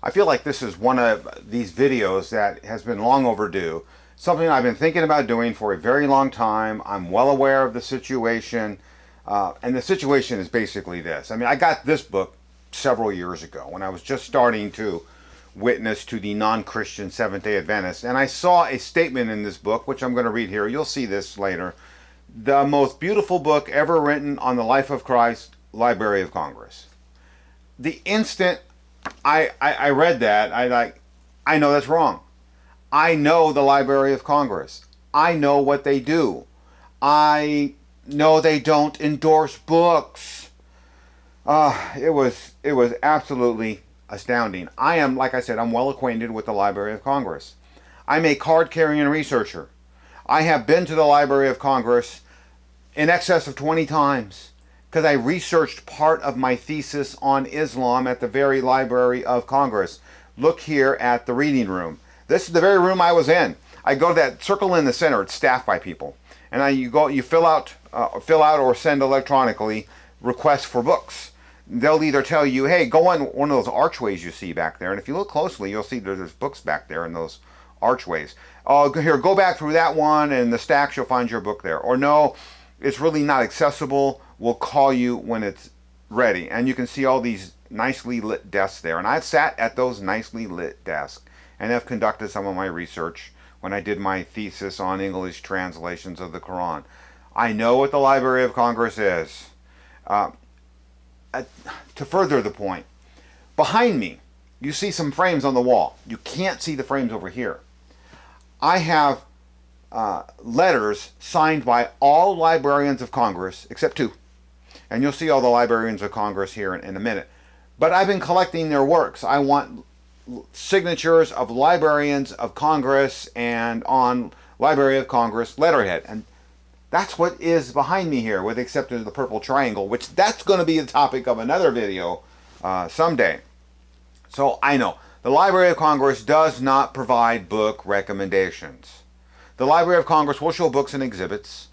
I feel like this is one of these videos that has been long overdue. Something I've been thinking about doing for a very long time. I'm well aware of the situation. And the situation is basically this. I mean, I got this book several years ago when I was just starting to witness to the non-Christian Seventh-day Adventists. And I saw a statement in this book, which I'm going to read here. You'll see this later. The most beautiful book ever written on the life of Christ, Library of Congress. The instant I read that, I know that's wrong. I know the Library of Congress. I know what they do. I know they don't endorse books. It was absolutely astounding. I am, like I said, I'm well acquainted with the Library of Congress. I'm a card-carrying researcher. I have been to the Library of Congress in excess of 20 times because I researched part of my thesis on Islam at the very Library of Congress. Look here at the reading room. This is the very room I was in. I go to that circle in the center. It's staffed by people, and you fill out or send electronically requests for books. They'll either tell you, hey, go on one of those archways you see back there, and if you look closely, you'll see there's books back there in those archways. Oh, here, go back through that one, and the stacks, you'll find your book there. Or no, it's really not accessible. We'll call you when it's ready. And you can see all these nicely lit desks there. And I've sat at those nicely lit desks and have conducted some of my research when I did my thesis on English translations of the Quran. I know what the Library of Congress is. To further the point, behind me, you see some frames on the wall. You can't see the frames over here. I have letters signed by all librarians of Congress, except two. And you'll see all the librarians of Congress here in a minute. But I've been collecting their works. I want signatures of librarians of Congress and on Library of Congress letterhead. And that's what is behind me here, with the exception of the purple triangle, which that's going to be the topic of another video someday. So I know the Library of Congress does not provide book recommendations. The Library of Congress will show books and exhibits,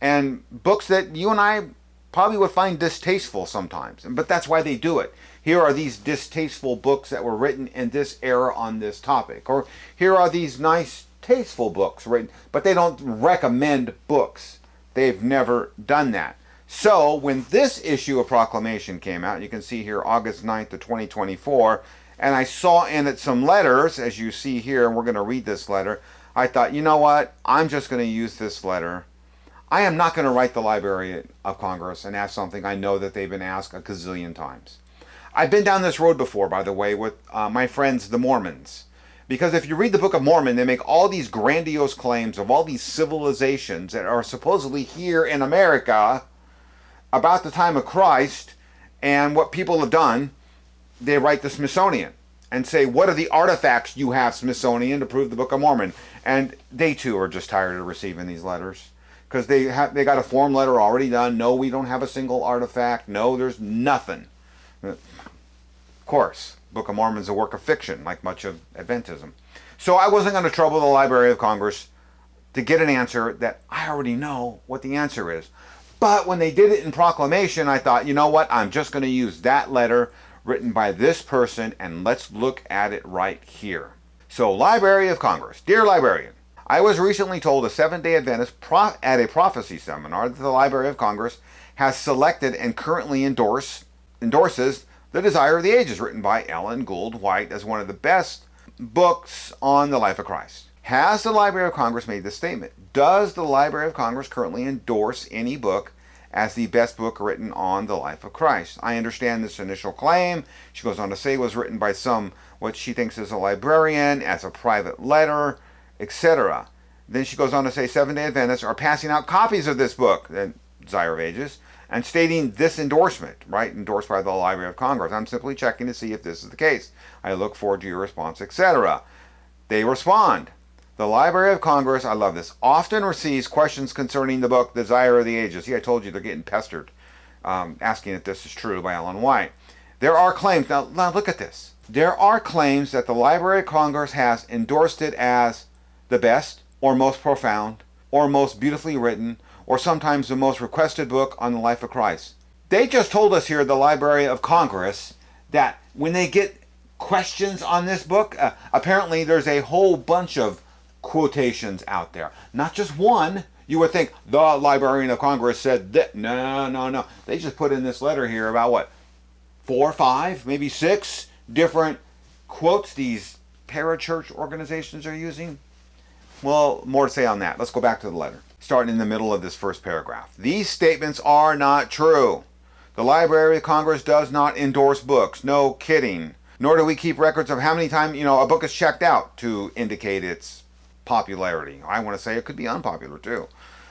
and books that you and I probably would find distasteful sometimes, but that's why they do it. Here are these distasteful books that were written in this era on this topic, or here are these nice tasteful books written, but they don't recommend books. They've never done that. So when this issue of Proclamation came out, you can see here August 9th of 2024, and I saw in it some letters, as you see here, and we're going to read this letter. I thought, you know what, I'm just going to use this letter. I am not going to write the Library of Congress and ask something I know that they've been asked a gazillion times. I've been down this road before, by the way, with my friends the Mormons. Because if you read the Book of Mormon, they make all these grandiose claims of all these civilizations that are supposedly here in America about the time of Christ, and what people have done. They write the Smithsonian and say, what are the artifacts you have, Smithsonian, to prove the Book of Mormon? And they too are just tired of receiving these letters, because they got a form letter already done. No, we don't have a single artifact. No, there's nothing. Of course, Book of Mormon is a work of fiction, like much of Adventism. So I wasn't going to trouble the Library of Congress to get an answer that I already know what the answer is. But when they did it in Proclamation, I thought, you know what, I'm just going to use that letter written by this person, and let's look at it right here. So, Library of Congress. Dear Librarian, I was recently told a Seventh-day Adventist at a prophecy seminar that the Library of Congress has selected and currently endorses The Desire of the Ages, written by Ellen Gould White, as one of the best books on the life of Christ. Has the Library of Congress made this statement? Does the Library of Congress currently endorse any book as the best book written on the life of Christ? I understand this initial claim, she goes on to say, was written by some, what she thinks is a librarian, as a private letter, etc. Then she goes on to say, Seventh-day Adventists are passing out copies of this book, The Desire of Ages, and stating this endorsement, right, endorsed by the Library of Congress. I'm simply checking to see if this is the case. I look forward to your response, etc. They respond. The Library of Congress, I love this, often receives questions concerning the book, The Desire of the Ages. See, I told you they're getting pestered, asking if this is true by Ellen White. There are claims, now look at this. There are claims that the Library of Congress has endorsed it as the best, or most profound, or most beautifully written, or sometimes the most requested book on the life of Christ. They just told us here, the Library of Congress, that when they get questions on this book. Apparently there's a whole bunch of quotations out there. Not just one. You would think the Librarian of Congress said that. No. They just put in this letter here about what? 4, 5, maybe 6 different quotes these parachurch organizations are using. Well, more to say on that. Let's go back to the letter. Starting in the middle of this first paragraph. These statements are not true. The Library of Congress does not endorse books. No kidding. Nor do we keep records of how many times, a book is checked out to indicate its popularity. I want to say it could be unpopular too.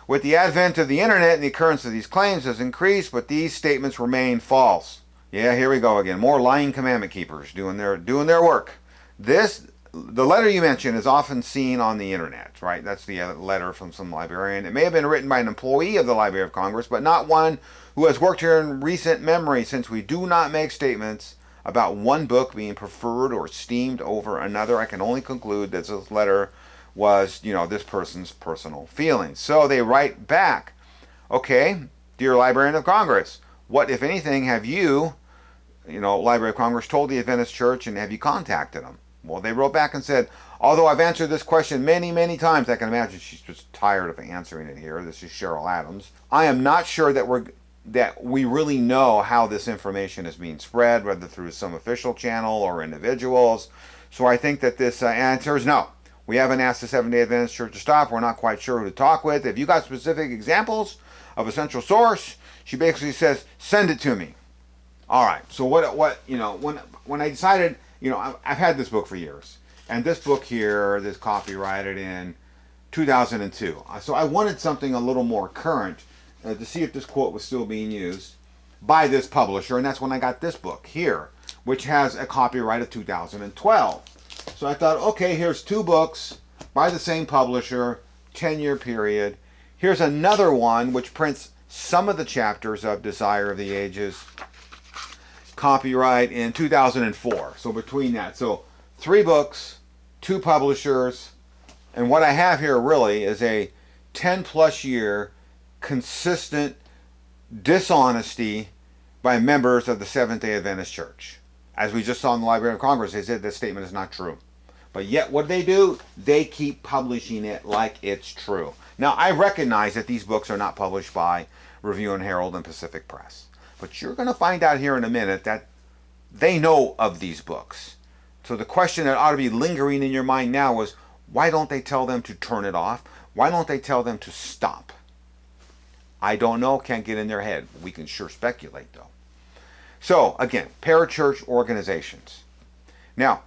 With the advent of the internet and the occurrence of these claims has increased, but these statements remain false. Yeah, here we go again. More lying commandment keepers doing their work. The letter you mentioned is often seen on the internet, right? That's the letter from some librarian. It may have been written by an employee of the Library of Congress, but not one who has worked here in recent memory, since we do not make statements about one book being preferred or esteemed over another. I can only conclude that this letter was, this person's personal feelings. So they write back, okay, dear Librarian of Congress, what, if anything, have you, Library of Congress, told the Adventist Church, and have you contacted them? Well, they wrote back and said, although I've answered this question many, many times, I can imagine she's just tired of answering it here. This is Cheryl Adams. I am not sure that we really know how this information is being spread, whether through some official channel or individuals. So I think that this answer is no. We haven't asked the Seventh-day Adventist Church to stop. We're not quite sure who to talk with. If you got specific examples of a central source, she basically says, send it to me. All right. So when I decided, I've had this book for years, and this book here, this copyrighted in 2002. So I wanted something a little more current to see if this quote was still being used by this publisher, and that's when I got this book here, which has a copyright of 2012. So I thought, okay, here's 2 books by the same publisher, 10-year period. Here's another one which prints some of the chapters of Desire of the Ages, copyright in 2004. So between that, so 3 books, 2 publishers, and what I have here really is a 10-plus year consistent dishonesty by members of the Seventh-day Adventist Church. As we just saw in the Library of Congress, they said this statement is not true. But yet what do? They keep publishing it like it's true. Now, I recognize that these books are not published by Review and Herald and Pacific Press. But you're going to find out here in a minute that they know of these books. So the question that ought to be lingering in your mind now is, why don't they tell them to turn it off? Why don't they tell them to stop? I don't know, can't get in their head. We can sure speculate though. So again, parachurch organizations. Now,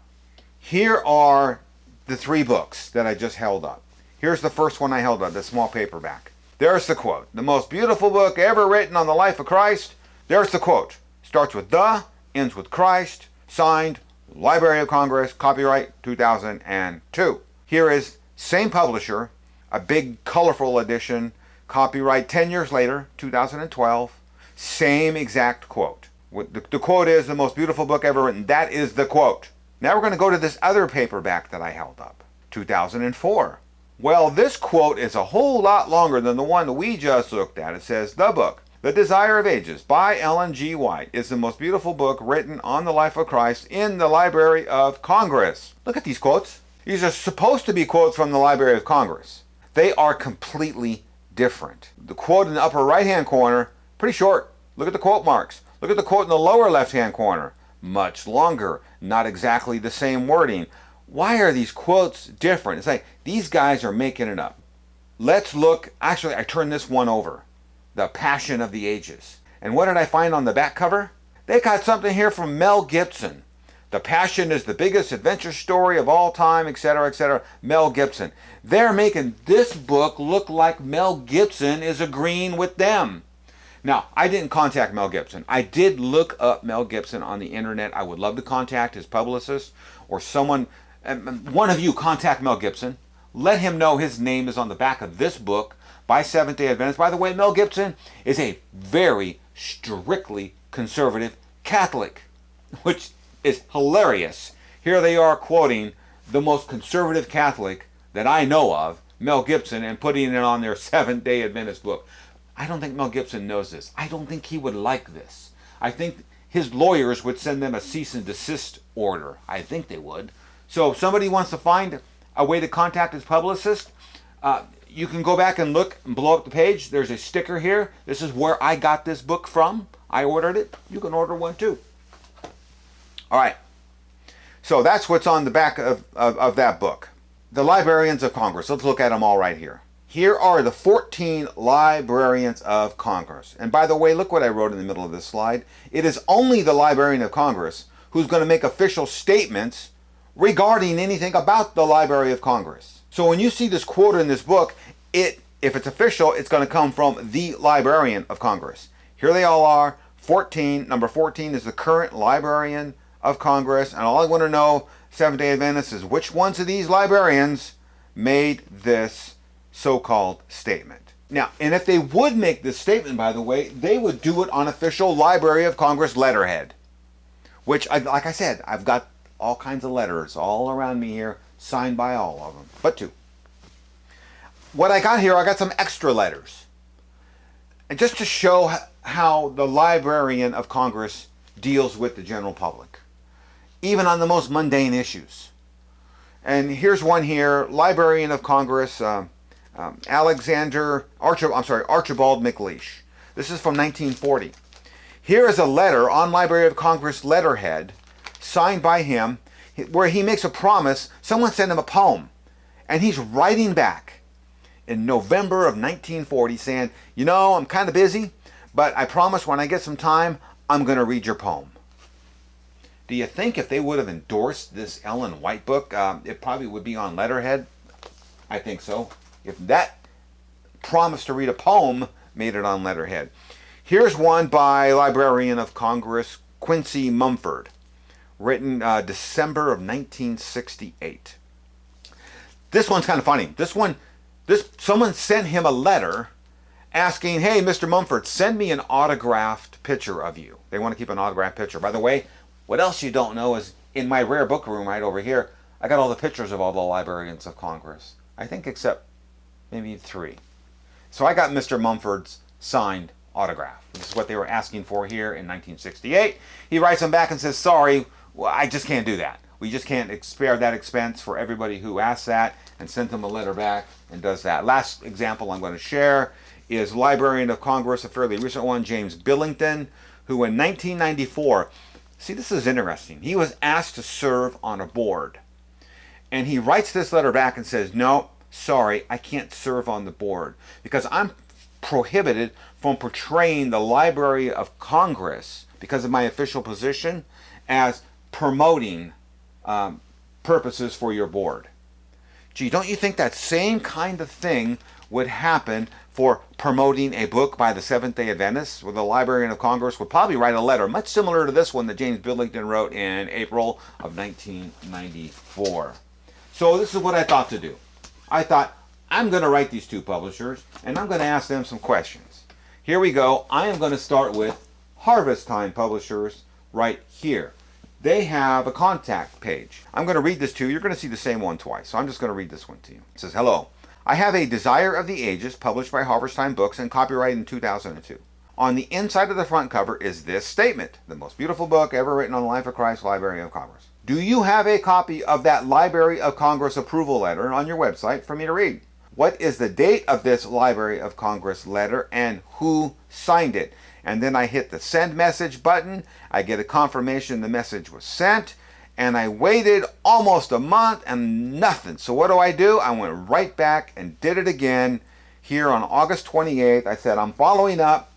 here are the 3 books that I just held up. Here's the first one I held up, the small paperback. There's the quote. The most beautiful book ever written on the life of Christ. There's the quote. Starts with the, ends with Christ, signed, Library of Congress, copyright 2002. Here is same publisher, a big colorful edition, copyright 10 years later, 2012, same exact quote. The quote is the most beautiful book ever written. That is the quote. Now we're going to go to this other paperback that I held up, 2004. Well, this quote is a whole lot longer than the one that we just looked at. It says, the book, The Desire of Ages by Ellen G. White, is the most beautiful book written on the life of Christ in the Library of Congress. Look at these quotes. These are supposed to be quotes from the Library of Congress. They are completely different. The quote in the upper right-hand corner, pretty short. Look at the quote marks. Look at the quote in the lower left-hand corner. Much longer. Not exactly the same wording. Why are these quotes different? It's like these guys are making it up. Let's look. Actually, I turned this one over. The Passion of the Ages. And what did I find on the back cover? They got something here from Mel Gibson. The Passion is the biggest adventure story of all time, etc., etc. Mel Gibson. They're making this book look like Mel Gibson is agreeing with them. Now, I didn't contact Mel Gibson. I did look up Mel Gibson on the internet. I would love to contact his publicist or someone. One of you contact Mel Gibson. Let him know his name is on the back of this book by Seventh-day Adventist. By the way, Mel Gibson is a very strictly conservative Catholic, which is hilarious. Here they are quoting the most conservative Catholic that I know of, Mel Gibson, and putting it on their Seventh-day Adventist book. I don't think Mel Gibson knows this. I don't think he would like this. I think his lawyers would send them a cease and desist order. I think they would. So if somebody wants to find a way to contact his publicist, you can go back and look and blow up the page. There's a sticker here. This is where I got this book from. I ordered it. You can order one too. All right. So that's what's on the back of that book. The Librarians of Congress. Let's look at them all right here. Here are the 14 Librarians of Congress. And by the way, look what I wrote in the middle of this slide. It is only the Librarian of Congress who's going to make official statements regarding anything about the Library of Congress. So when you see this quote in this book, if it's official, it's going to come from the Librarian of Congress. Here they all are. 14. Number 14 is the current Librarian of Congress. And all I want to know, Seventh-day Adventists, is which ones of these librarians made this so-called statement. Now, and if they would make this statement, by the way, they would do it on official Library of Congress letterhead, which, like I said, I've got all kinds of letters all around me here, signed by all of them, but two. What I got here, I got some extra letters. And just to show how the Librarian of Congress deals with the general public, even on the most mundane issues. And here's one here, Librarian of Congress, Archibald McLeish. This is from 1940. Here is a letter on Library of Congress letterhead, signed by him, where he makes a promise. Someone sent him a poem, and he's writing back in November of 1940 saying, you know, I'm kind of busy, but I promise when I get some time, I'm going to read your poem. Do you think if they would have endorsed this Ellen White book, it probably would be on letterhead? I think so. If that promise to read a poem made it on letterhead. Here's one by Librarian of Congress Quincy Mumford, written December of 1968. This one's kind of funny. Someone sent him a letter asking, hey, Mr. Mumford, send me an autographed picture of you. They want to keep an autographed picture. By the way, what else you don't know is in my rare book room right over here, I got all the pictures of all the Librarians of Congress. I think except maybe 3. So I got Mr. Mumford's signed autograph. This is what they were asking for here in 1968. He writes them back and says, sorry, well, I just can't do that. We just can't spare that expense for everybody who asks that, and sent them a letter back and does that. Last example I'm going to share is Librarian of Congress, a fairly recent one, James Billington, who in 1994, see, this is interesting. He was asked to serve on a board. And he writes this letter back and says, no, sorry, I can't serve on the board because I'm prohibited from portraying the Library of Congress because of my official position as promoting purposes for your board. Gee, don't you think that same kind of thing would happen for promoting a book by the Seventh-day Adventists, where the Librarian of Congress would probably write a letter much similar to this one that James Billington wrote in April of 1994. So this is what I thought to do. I thought, I'm going to write these two publishers, and I'm going to ask them some questions. Here we go. I am going to start with Harvest Time Publishers right here. They have a contact page. I'm going to read this to you. You're going to see the same one twice, so I'm just going to read this one to you. It says, hello. I have a Desire of the Ages published by Harvest Time Books and copyrighted in 2002. On the inside of the front cover is this statement, the most beautiful book ever written on the life of Christ, Library of Congress. Do you have a copy of that Library of Congress approval letter on your website for me to read? What is the date of this Library of Congress letter and who signed it? And then I hit the send message button. I get a confirmation the message was sent. And I waited almost a month and nothing. So what do? I went right back and did it again here on August 28th. I said, I'm following up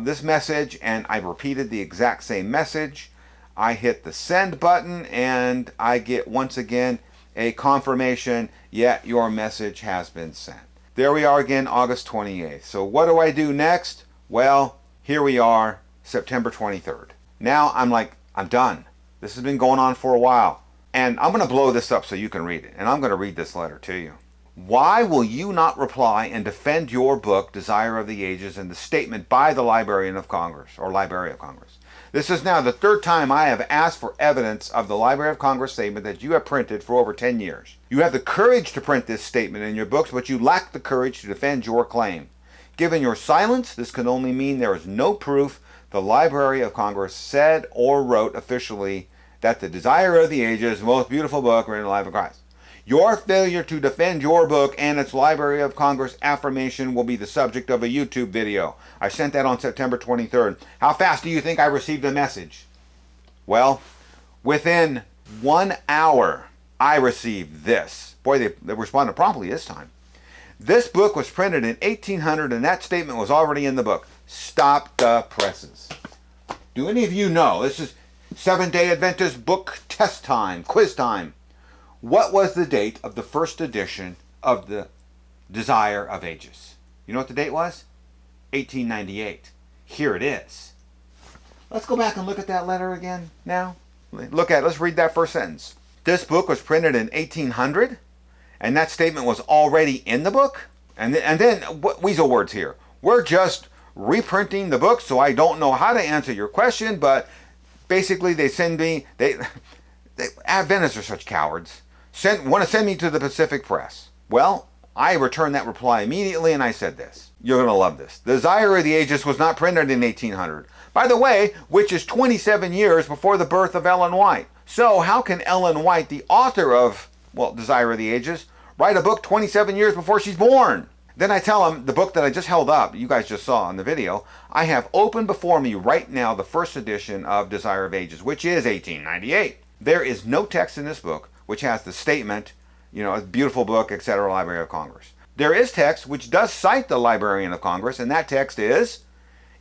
this message, and I repeated the exact same message. I hit the send button, and I get once again a confirmation, yet your message has been sent. There we are again, August 28th. So what do I do next? Well, here we are, September 23rd. Now I'm done. This has been going on for a while. And I'm going to blow this up so you can read it. And I'm going to read this letter to you. Why will you not reply and defend your book, Desire of the Ages, and the statement by the Librarian of Congress, or Library of Congress? This is now the 3rd time I have asked for evidence of the Library of Congress statement that you have printed for over 10 years. You have the courage to print this statement in your books, but you lack the courage to defend your claim. Given your silence, this can only mean there is no proof the Library of Congress said or wrote officially that the Desire of the Ages is the most beautiful book written in the life of Christ. Your failure to defend your book and its Library of Congress affirmation will be the subject of a YouTube video. I sent that on September 23rd. How fast do you think I received the message? Well, within 1 hour, I received this. Boy, they responded promptly this time. This book was printed in 1800, and that statement was already in the book. Stop the presses. Do any of you know? This is Seventh-day Adventist book test time, quiz time. What was the date of the first edition of the Desire of Ages? You know what the date was? 1898. Here it is. Let's go back and look at that letter again now. Let's read that first sentence. This book was printed in 1800, and that statement was already in the book? And then weasel words here. We're just reprinting the book, so I don't know how to answer your question, but basically they send me, Adventists are such cowards. Want to send me to the Pacific Press. Well, I returned that reply immediately, and I said this. You're going to love this. The Desire of the Ages was not printed in 1800. By the way, which is 27 years before the birth of Ellen White. So how can Ellen White, the author of, Desire of the Ages, write a book 27 years before she's born? Then I tell them the book that I just held up, you guys just saw in the video, I have open before me right now the first edition of Desire of Ages, which is 1898. There is no text in this book which has the statement, a beautiful book, etc., Library of Congress. There is text which does cite the Librarian of Congress, and that text is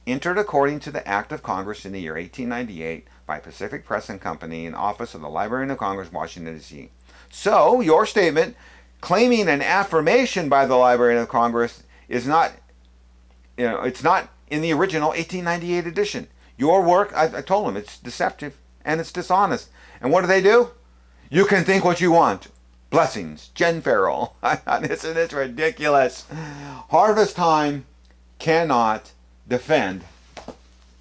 entered according to the Act of Congress in the year 1898 by Pacific Press and Company in office of the Librarian of Congress, Washington, D.C. So, your statement claiming an affirmation by the Librarian of Congress is not, it's not in the original 1898 edition. Your work, I told them, it's deceptive and it's dishonest. And what do? You can think what you want. Blessings, Jen Farrell. Isn't this ridiculous? Harvest Time cannot defend,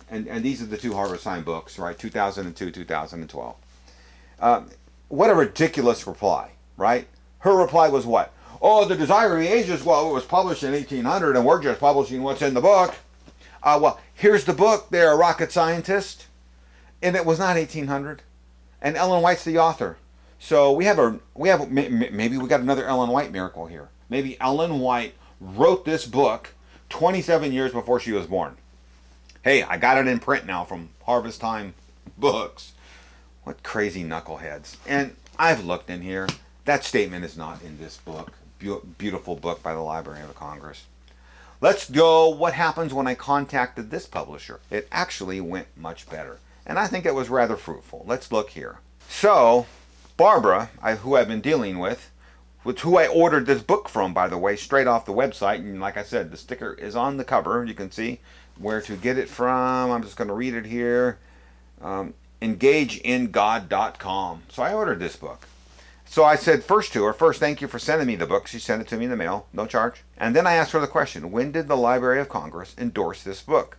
and these are the two Harvest Time books, right? 2002, 2012. What a ridiculous reply, right? Her reply was what? Oh, the Desire of the Ages, it was published in 1800, and we're just publishing what's in the book. Here's the book. They're a rocket scientist, and it was not 1800. And Ellen White's the author. So maybe we got another Ellen White miracle here. Maybe Ellen White wrote this book 27 years before she was born. Hey, I got it in print now from Harvest Time Books. What crazy knuckleheads. And I've looked in here. That statement is not in this book. Beautiful book by the Library of Congress. Let's go. What happens when I contacted this publisher? It actually went much better. And I think it was rather fruitful. Let's look here. So, Barbara, who I've been dealing with who I ordered this book from, by the way, straight off the website. And like I said, the sticker is on the cover. You can see where to get it from. I'm just going to read it here. EngageInGod.com. So I ordered this book. So I said first to her, thank you for sending me the book. She sent it to me in the mail, no charge. And then I asked her the question, when did the Library of Congress endorse this book?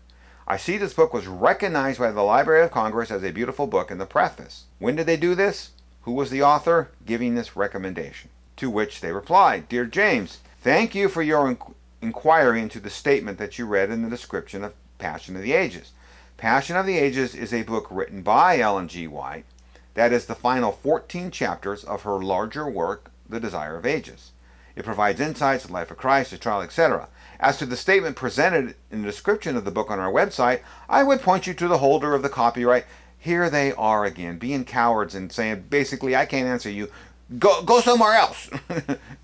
I see this book was recognized by the Library of Congress as a beautiful book in the preface. When did they do this? Who was the author giving this recommendation? To which they replied, Dear James, thank you for your inquiry into the statement that you read in the description of Passion of the Ages. Passion of the Ages is a book written by Ellen G. White. That is the final 14 chapters of her larger work, The Desire of Ages. It provides insights, the life of Christ, his trial, etc. As to the statement presented in the description of the book on our website, I would point you to the holder of the copyright. Here they are again, being cowards and saying, basically, I can't answer you. Go somewhere else.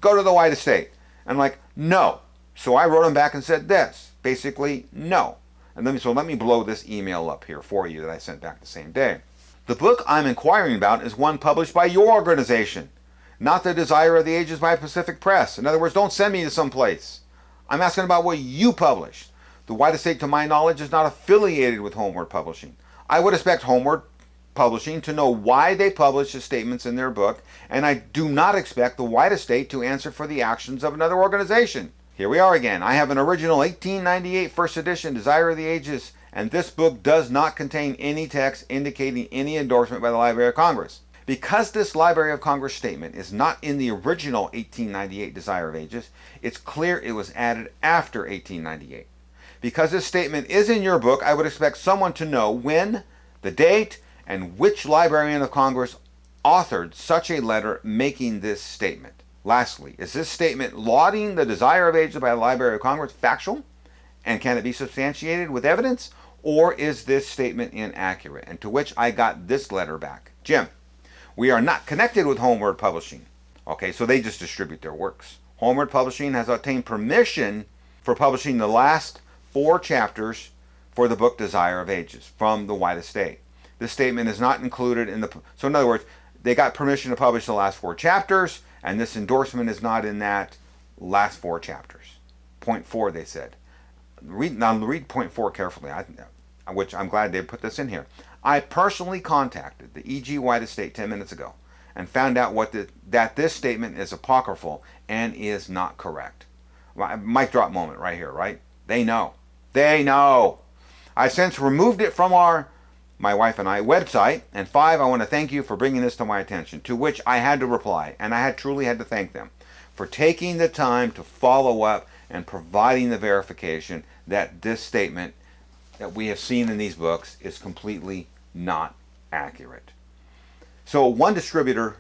Go to the White Estate. I'm like, no. So I wrote them back and said this. Basically, no. And let me blow this email up here for you that I sent back the same day. The book I'm inquiring about is one published by your organization, not The Desire of the Ages by Pacific Press. In other words, don't send me to some place. I'm asking about what you published. The White Estate, to my knowledge, is not affiliated with Homeward Publishing. I would expect Homeward Publishing to know why they publish the statements in their book, and I do not expect the White Estate to answer for the actions of another organization. Here we are again. I have an original 1898 first edition, Desire of the Ages, and this book does not contain any text indicating any endorsement by the Library of Congress. Because this Library of Congress statement is not in the original 1898 Desire of Ages, it's clear it was added after 1898. Because this statement is in your book, I would expect someone to know when, the date, and which Librarian of Congress authored such a letter making this statement. Lastly, is this statement lauding the desire of ages by the Library of Congress factual? And can it be substantiated with evidence? Or is this statement inaccurate? And to which I got this letter back. Jim, we are not connected with Homeward Publishing. Okay, so they just distribute their works. Homeward Publishing has obtained permission for publishing the last 4 chapters for the book Desire of Ages from the White Estate. This statement is not included in the... So in other words, they got permission to publish the last 4 chapters, and this endorsement is not in that last 4 chapters. Point 4, they said. Read point 4 carefully, which I'm glad they put this in here. I personally contacted the E.G. White Estate 10 minutes ago and found out that this statement is apocryphal and is not correct. Mic drop moment right here, right? They know. They know. I've since removed it from my wife and I website. And 5, I want to thank you for bringing this to my attention, to which I had to reply, and I truly had to thank them for taking the time to follow up and providing the verification that this statement that we have seen in these books is completely not accurate. So one distributor,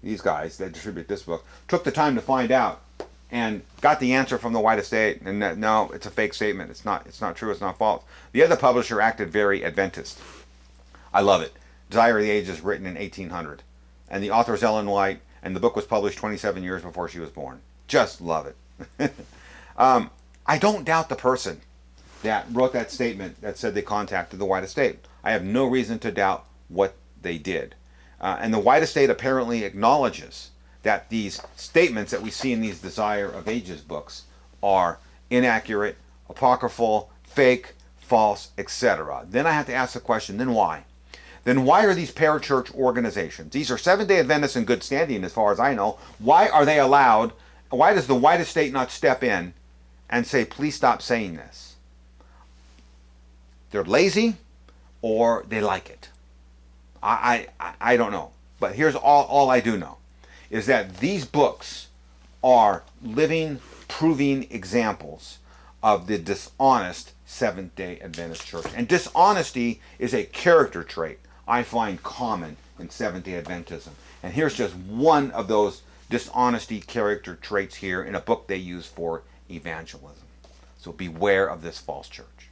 these guys that distribute this book, took the time to find out and got the answer from the White Estate, and that, no, it's a fake statement. It's not true. It's not false. The other publisher acted very Adventist. I love it. Desire of the Ages, written in 1800, and the author is Ellen White, and the book was published 27 years before she was born. Just love it. I don't doubt the person that wrote that statement that said they contacted the White Estate. I have no reason to doubt what they did. And the White Estate apparently acknowledges that these statements that we see in these Desire of Ages books are inaccurate, apocryphal, fake, false, etc. Then I have to ask the question, then why? Then why are these parachurch organizations, these are Seventh-day Adventists in good standing as far as I know, why are they allowed, why does the White Estate not step in and say, please stop saying this? They're lazy or they like it. I don't know. But here's all I do know, is that these books are living, proving examples of the dishonest Seventh-day Adventist church. And dishonesty is a character trait I find common in Seventh-day Adventism. And here's just one of those dishonesty character traits here in a book they use for evangelism. So beware of this false church.